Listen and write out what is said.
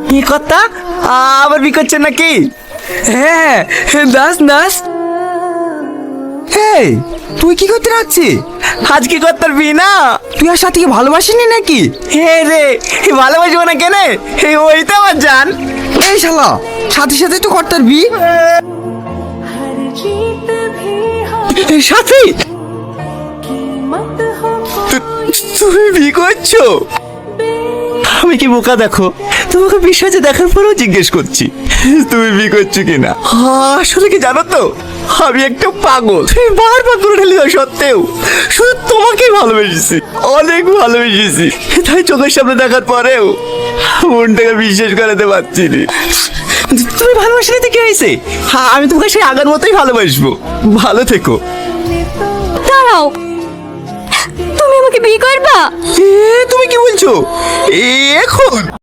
কি কথা? আবার বি করছেন নাকি? হ্যাঁ দাস দাস। এই তুই কি করতে যাচ্ছিস? আজ কি করতার বি না? তুই আর সাথীকে ভালোবাসিনি নাকি? হে রে, ভালোবাসবো না কেনে? ওই তো আমার জান। এই শালা, সাথী সাথে তো কর্তার বি। সাথী, তুমি বি করছো? আমি কি বোকা দেখো, তোমাকে বিশ্বাসে দেখার পরেও জিজ্ঞেস করছি তুমি বি করছো কিনা। আসলে কি জানো তো, আমি একটা পাগল। তুমি বারবার করে ঢেলে দেওয়া সত্ত্বেও শুধু তোমাকেই ভালোবেসেছি, অনেক ভালোবেসেছি। তাই চোখের সামনে দেখার পরেও মনটাকে বিশ্বাস করাতে পারছি না। তুমি ভালোবাসলে তো কি হয়েছে? আমি তোমাকে সেই আগের মতোই ভালোবাসবো। ভালো থেকো। দাঁড়াও, তুমি আমাকে বিয়ে করবা? তুমি কি বলছো এখন?